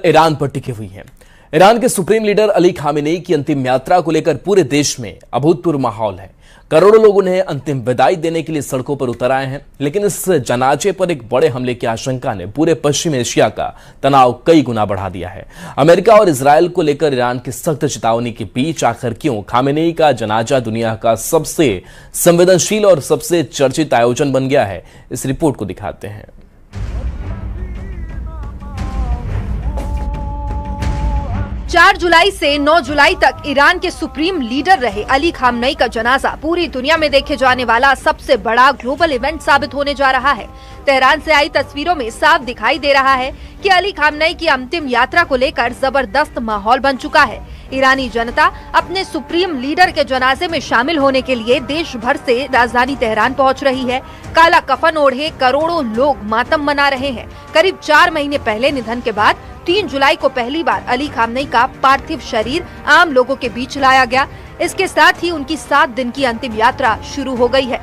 Iran पर टिकी हुई है। ईरान के सुप्रीम लीडर अली खामेनेई की अंतिम यात्रा को लेकर पूरे देश में अभूतपूर्व माहौल है। करोड़ों लोग उन्हें अंतिम विदाई देने के लिए सड़कों पर उतर आए हैं, लेकिन इस जनाजे पर एक बड़े हमले की आशंका ने पूरे पश्चिम एशिया का तनाव कई गुना बढ़ा दिया है। अमेरिका और इजरायल को लेकर ईरान की सख्त चेतावनी के बीच आखिर क्यों खामेनेई का जनाजा दुनिया का सबसे संवेदनशील और सबसे चर्चित आयोजन बन गया है, इस रिपोर्ट को दिखाते हैं। 4 जुलाई से 9 जुलाई तक ईरान के सुप्रीम लीडर रहे अली खामेनेई का जनाजा पूरी दुनिया में देखे जाने वाला सबसे बड़ा ग्लोबल इवेंट साबित होने जा रहा है। तेहरान से आई तस्वीरों में साफ दिखाई दे रहा है कि अली खामेनेई की अंतिम यात्रा को लेकर जबरदस्त माहौल बन चुका है। ईरानी जनता अपने सुप्रीम लीडर के जनाजे में शामिल होने के लिए देश भर से राजधानी तेहरान पहुंच रही है। काला कफन ओढ़े करोड़ों लोग मातम मना रहे हैं। करीब 4 महीने पहले निधन के बाद 3 जुलाई को पहली बार अली खामेनेई का पार्थिव शरीर आम लोगों के बीच लाया गया। इसके साथ ही उनकी 7 दिन की अंतिम यात्रा शुरू हो गई है।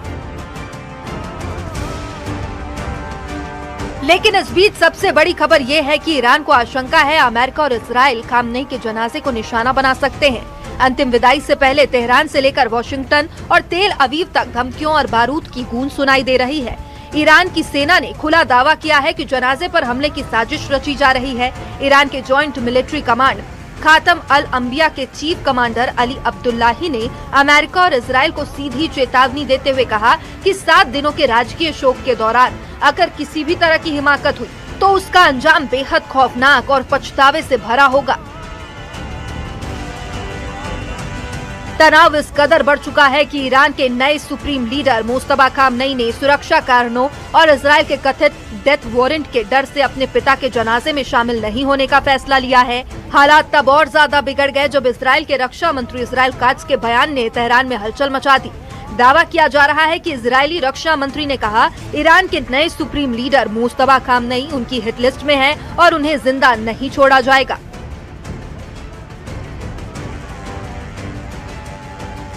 लेकिन इस बीच सबसे बड़ी खबर ये है कि ईरान को आशंका है अमेरिका और इजराइल खामेनेई के जनाजे को निशाना बना सकते हैं। अंतिम विदाई से पहले तेहरान से लेकर वॉशिंगटन और तेल अवीव तक धमकियों और बारूद की गूंज सुनाई दे रही है। ईरान की सेना ने खुला दावा किया है कि जनाजे पर हमले की साजिश रची जा रही है। ईरान के जॉइंट मिलिट्री कमांड खातम अल अंबिया के चीफ कमांडर अली अब्दुल्लाही ने अमेरिका और इजराइल को सीधी चेतावनी देते हुए कहा कि 7 दिनों के राजकीय शोक के दौरान अगर किसी भी तरह की हिमाकत हुई तो उसका अंजाम बेहद खौफनाक और पछतावे से भरा होगा। तनाव इस कदर बढ़ चुका है कि ईरान के नए सुप्रीम लीडर मुस्तफा खामेनेई ने सुरक्षा कारणों और इजराइल के कथित डेथ वारंट के डर से अपने पिता के जनाजे में शामिल नहीं होने का फैसला लिया है। हालात तब और ज्यादा बिगड़ गए जब इजराइल के रक्षा मंत्री इस्राइल काट्ज के बयान ने तेहरान में हलचल मचा दी। दावा किया जा रहा है कि इजरायली रक्षा मंत्री ने कहा ईरान के नए सुप्रीम लीडर मुस्तफा खामेनेई उनकी हिट लिस्ट में है और उन्हें जिंदा नहीं छोड़ा जाएगा।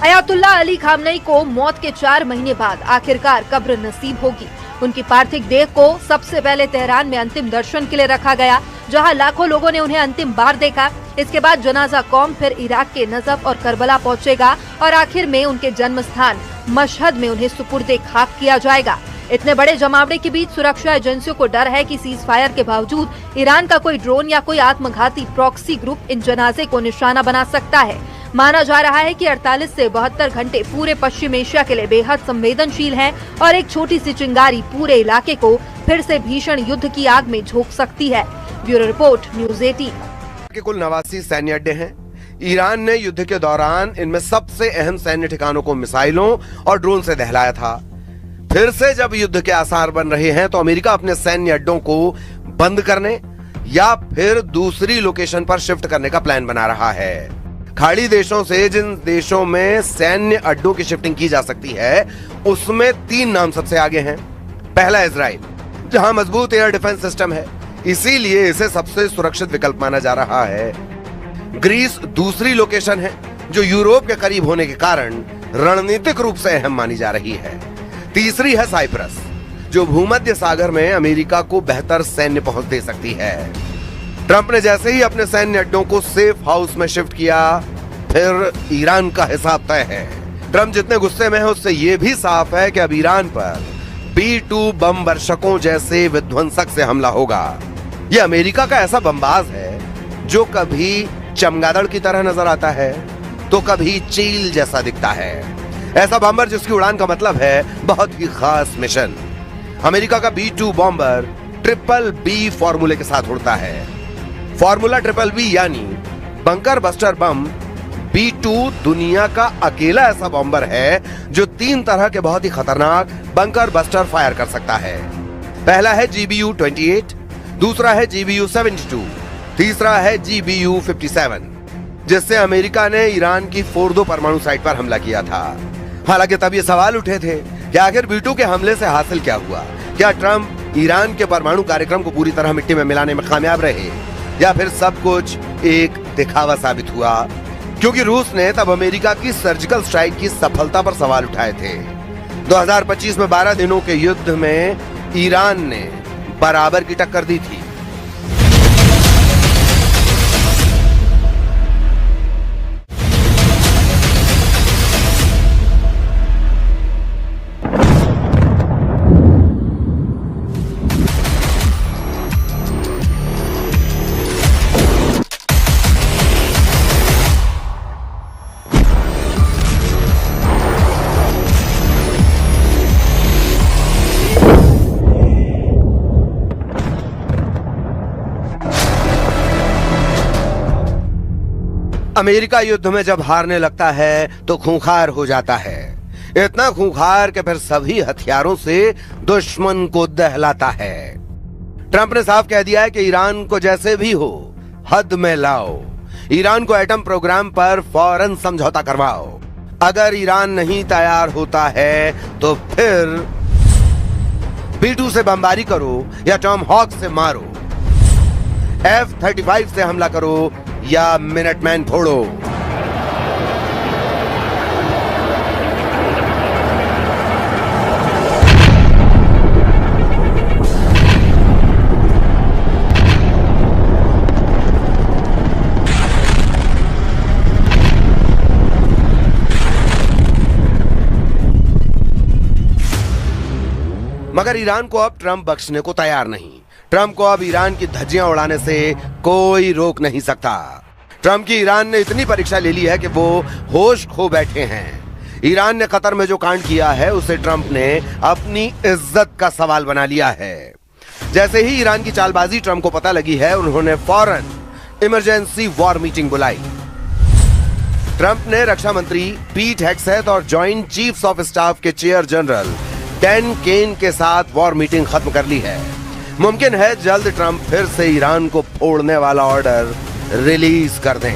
अयातुल्लाह अली खामेनेई को मौत के 4 महीने बाद आखिरकार कब्र नसीब होगी। उनकी पार्थिव देह को सबसे पहले तेहरान में अंतिम दर्शन के लिए रखा गया, जहां लाखों लोगों ने उन्हें अंतिम बार देखा। इसके बाद जनाजा कौम फिर इराक के नजफ और करबला पहुंचेगा और आखिर में उनके जन्म स्थान मशहद में उन्हें सुपुर्दे खाक किया जाएगा। इतने बड़े जमावड़े के बीच सुरक्षा एजेंसियों को डर है कि सीज फायर के बावजूद ईरान का कोई ड्रोन या कोई आत्मघाती प्रॉक्सी ग्रुप इन जनाजे को निशाना बना सकता है। माना जा रहा है कि 48 से 72 घंटे पूरे पश्चिम एशिया के लिए बेहद संवेदनशील हैं और एक छोटी सी चिंगारी पूरे इलाके को फिर से भीषण युद्ध की आग में झोंक सकती है। Bureau report, news 18। के कुल 89 सैन्य अड्डे हैं। ईरान ने युद्ध के दौरान इनमें सबसे अहम सैन्य ठिकानों को मिसाइलों और ड्रोन से दहलाया था। फिर से जब युद्ध के आसार बन रहे हैं तो अमेरिका अपने सैन्य अड्डों को बंद करने या फिर दूसरी लोकेशन पर शिफ्ट करने का प्लान बना रहा है। खाड़ी देशों से जिन देशों में सैन्य अड्डों की शिफ्टिंग की जा सकती है उसमें 3 नाम सबसे आगे हैं। पहला इजराइल, जहां मजबूत एयर डिफेंस सिस्टम है, इसीलिए इसे सबसे सुरक्षित विकल्प माना जा रहा है। ग्रीस दूसरी लोकेशन है जो यूरोप के करीब होने के कारण रणनीतिक रूप से अहम मानी जा रही है। तीसरी है साइप्रस, जो भूमध्य सागर में अमेरिका को बेहतर सैन्य पहुंच दे सकती है। ट्रंप ने जैसे ही अपने सैन्य अड्डों को सेफ हाउस में शिफ्ट किया, फिर ईरान का हिसाब तय है। ट्रंप जितने गुस्से में है उससे यह भी साफ है कि अब ईरान पर B-2 बम वर्षकों जैसे विध्वंसक से हमला होगा। यह अमेरिका का ऐसा बमबाज है जो कभी चमगादड़ की तरह नजर आता है तो कभी चील जैसा दिखता है। ऐसा बम्बर जिसकी उड़ान का मतलब है बहुत ही खास मिशन। अमेरिका का B-2 बॉम्बर BBB फॉर्मूले के साथ उड़ता है। फॉर्मूला BBB यानी बंकर बस्टर बम B-2 दुनिया का अकेला ऐसा बॉम्बर है जो 3 तरह के बहुत ही खतरनाक बंकर बस्टर फायर कर सकता है। पहला है GBU-28, दूसरा है GBU-72, तीसरा है GBU-57, जिससे अमेरिका ने ईरान की फोर्दो परमाणु साइट पर हमला किया था। हालांकि तब ये सवाल उठे थे कि आखिर B-2 के हमले से हासिल क्या हुआ। क्या ट्रंप ईरान के परमाणु कार्यक्रम को पूरी तरह मिट्टी में मिलाने में कामयाब रहे या फिर सब कुछ एक दिखावा साबित हुआ? क्योंकि रूस ने तब अमेरिका की सर्जिकल स्ट्राइक की सफलता पर सवाल उठाए थे। 2025 में 12 दिनों के युद्ध में ईरान ने बराबर की टक्कर दी थी। अमेरिका युद्ध में जब हारने लगता है तो खूंखार हो जाता है, इतना खूंखार कि फिर सभी हथियारों से दुश्मन को दहलाता है। ट्रंप ने साफ कह दिया है कि ईरान को जैसे भी हो हद में लाओ, ईरान को एटम प्रोग्राम पर फौरन समझौता करवाओ। अगर ईरान नहीं तैयार होता है तो फिर B-2 से बमबारी करो या टॉम हॉक से मारो, F-35 से हमला करो या मिनटमैन फोड़ो। मगर ईरान को अब ट्रंप बख्शने को तैयार नहीं। ट्रंप को अब ईरान की धज्जियां उड़ाने से कोई रोक नहीं सकता। ट्रंप की ईरान ने इतनी परीक्षा ले ली है कि वो होश खो बैठे हैं। ईरान ने कतर में जो कांड किया है उसे ट्रंप ने अपनी इज्जत का सवाल बना लिया है। जैसे ही ईरान की चालबाजी ट्रंप को पता लगी है, उन्होंने फौरन इमरजेंसी वॉर मीटिंग बुलाई। ट्रंप ने रक्षा मंत्री पीट हेग्सेथ और जॉइंट चीफ्स ऑफ स्टाफ के चेयर जनरल डैन केन के साथ वॉर मीटिंग खत्म कर ली है। मुमकिन है जल्द ट्रंप फिर से ईरान को फोड़ने वाला ऑर्डर रिलीज कर दें।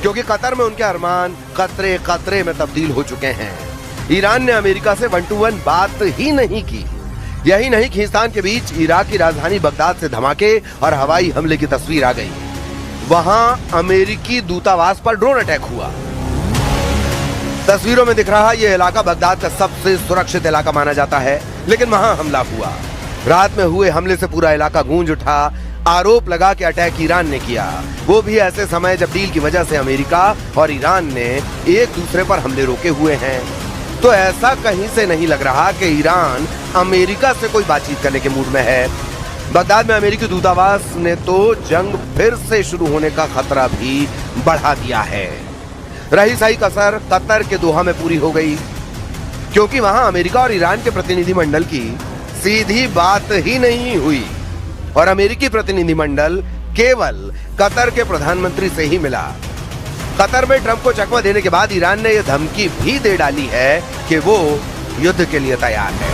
क्योंकि कतर में उनके अरमान कतरे कतरे में तब्दील हो चुके हैं। ईरान ने अमेरिका से 1-to-1 बात ही नहीं की। यही नहीं, खींचतान के बीच इराक की राजधानी बगदाद से धमाके और हवाई हमले की तस्वीर आ गई। वहां अमेरिकी दूतावास पर ड्रोन अटैक हुआ। तस्वीरों में दिख रहा यह इलाका बगदाद का सबसे सुरक्षित इलाका माना जाता है, लेकिन वहां हमला हुआ। रात में हुए हमले से पूरा इलाका गूंज उठा। आरोप लगा कि अटैक ईरान ने किया, वो भी ऐसे समय जब डील की वजह से अमेरिका और ईरान ने एक दूसरे पर हमले रोके हुए हैं। तो ऐसा कहीं से नहीं लग रहा कि ईरान अमेरिका से कोई बातचीत करने के मूड में है। बगदाद में अमेरिकी दूतावास ने तो जंग फिर से शुरू होने का खतरा भी बढ़ा दिया है। रही सही कसर कतर के दोहा में पूरी हो गई, क्योंकि वहां अमेरिका और ईरान के प्रतिनिधिमंडल की सीधी बात ही नहीं हुई और अमेरिकी प्रतिनिधिमंडल केवल कतर के प्रधानमंत्री से ही मिला। कतर में ट्रंप को चकमा देने के बाद ईरान ने यह धमकी भी दे डाली है कि वो युद्ध के लिए तैयार है।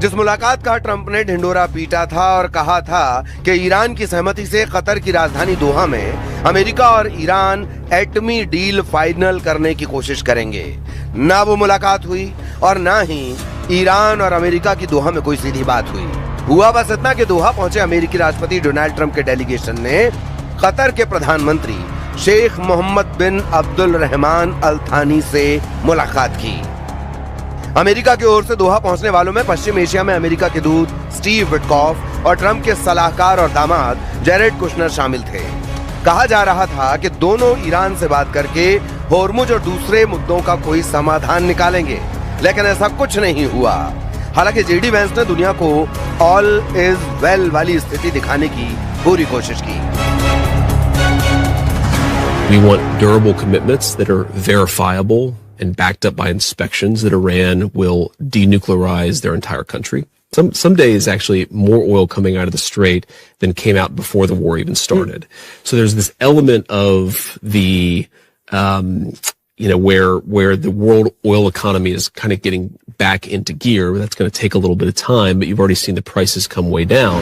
जिस मुलाकात का ट्रंप ने ढिंडोरा पीटा था और कहा था कि ईरान की सहमति से कतर की राजधानी दोहा में अमेरिका और ईरान एटमी डील फाइनल करने की कोशिश करेंगे, ना वो मुलाकात हुई और ना ही ईरान और अमेरिका की दोहा में कोई सीधी बात हुई। हुआ बस इतना कि दोहा पहुंचे अमेरिकी राष्ट्रपति डोनाल्ड ट्रंप के डेलीगेशन ने कतर के प्रधानमंत्री शेख मोहम्मद बिन अब्दुल रहमान अल थानी से मुलाकात की। अमेरिका की ओर से दोहा पहुंचने वालों में पश्चिम एशिया में अमेरिका के दूत स्टीव विटकॉफ और ट्रंप के सलाहकार और दामाद जेरेड कुशनर शामिल थे। कहा जा रहा था कि दोनों ईरान से बात करके होर्मुज और दूसरे मुद्दों का कोई समाधान निकालेंगे, लेकिन ऐसा कुछ नहीं हुआ। हालांकि जेडी वेंस ने दुनिया को ऑल इज वेल वाली स्थिति दिखाने की पूरी कोशिश की। We want durable commitments that are verifiable and backed up by inspections that Iran will denuclearize their entire country. Some days actually more oil coming out of the strait than came out before the war even started. So there's this element of the, where the world oil economy is kind of getting back into gear. That's going to take a little bit of time, but you've already seen the prices come way down.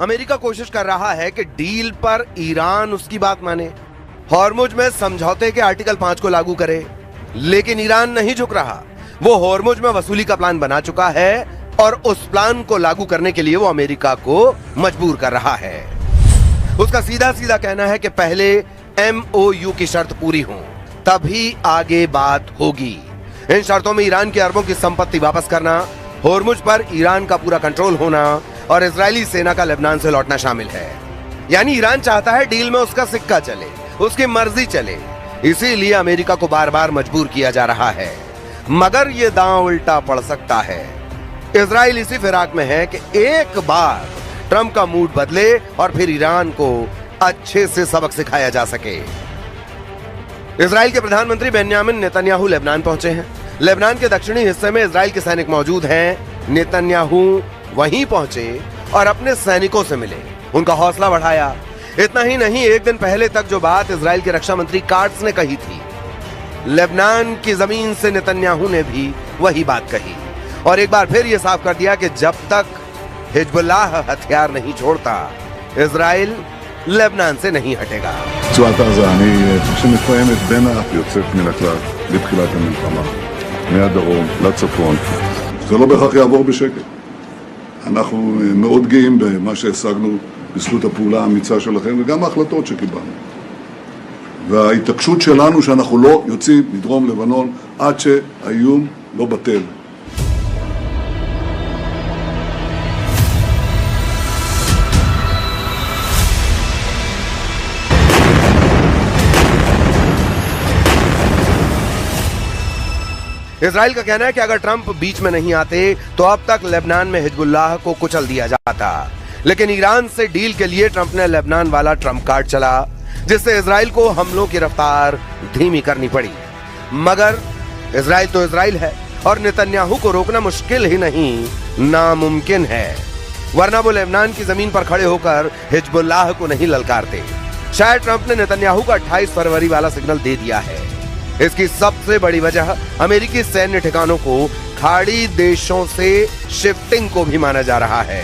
America कोशिश कर रहा है कि deal पर Iran उसकी बात माने, Hormuz में समझौते के आर्टिकल 5 को लागू करे, लेकिन ईरान नहीं झुक रहा। वो हॉर्मुज में वसूली का प्लान बना चुका है और उस प्लान को लागू करने के लिए वो अमेरिका को मजबूर कर रहा है। उसका सीधा सीधा कहना है कि पहले MOU की शर्त पूरी हो, तभी आगे बात होगी। इन शर्तों में ईरान के अरबों की संपत्ति वापस करना, हॉर्मुज पर ईरान का पूरा कंट्रोल होना और इजरायली सेना का लेबनान से लौटना शामिल है। यानी ईरान चाहता है डील में उसका सिक्का चले, उसकी मर्जी चले, इसीलिए अमेरिका को बार बार मजबूर किया जा रहा है। मगर यह दांव उल्टा पड़ सकता है। इजराइल इसी फिराक में है कि एक बार ट्रंप का मूड बदले और फिर ईरान को अच्छे से सबक सिखाया जा सके। इजराइल के प्रधानमंत्री बेन्यामिन नेतन्याहू लेबनान पहुंचे हैं। लेबनान के दक्षिणी हिस्से में इजराइल के सैनिक मौजूद हैं। नेतन्याहू वहीं पहुंचे और अपने सैनिकों से मिले, उनका हौसला बढ़ाया। इतना ही नहीं, एक दिन पहले तक जो बात इजराइल के रक्षा मंत्री काट्स ने कही थी, लेबनान की जमीन से नेतन्याहू ने भी वही बात कही और एक बार फिर यह साफ कर दिया कि जब तक हिजबुल्लाह हथियार नहीं छोड़ता, इजराइल लेबनान से नहीं हटेगा। רצועת עזה, שמתקיימת בין היוצאת מן הכלל בתחילת המלחמה, מהדרום לצפון, זה לא בהכרח יעבור בשקט. אנחנו מאוד גאים במה שהשגנו בזכות הפעולה האמיצה שלכם וגם ההחלטות שקיבלנו. וההתעקשות שלנו שאנחנו לא יוצאים מדרום לבנון עד שהאיום לא בטל. इजराइल का कहना है कि अगर ट्रंप बीच में नहीं आते तो अब तक लेबनान में हिजबुल्लाह को कुचल दिया जाता। लेकिन ईरान से डील के लिए ट्रंप ने लेबनान वाला ट्रंप कार्ड चला, जिससे इजराइल को हमलों की रफ्तार धीमी करनी पड़ी। मगर इजराइल तो इजराइल है और नेतन्याहू को रोकना मुश्किल ही नहीं, नामुमकिन है। वरना वो लेबनान की जमीन पर खड़े होकर हिजबुल्लाह को नहीं ललकारते। शायद ट्रंप ने नेतन्याहू का 28 फरवरी वाला सिग्नल दे दिया है। इसकी सबसे बड़ी वजह अमेरिकी सैन्य ठिकानों को खाड़ी देशों से शिफ्टिंग को भी माना जा रहा है।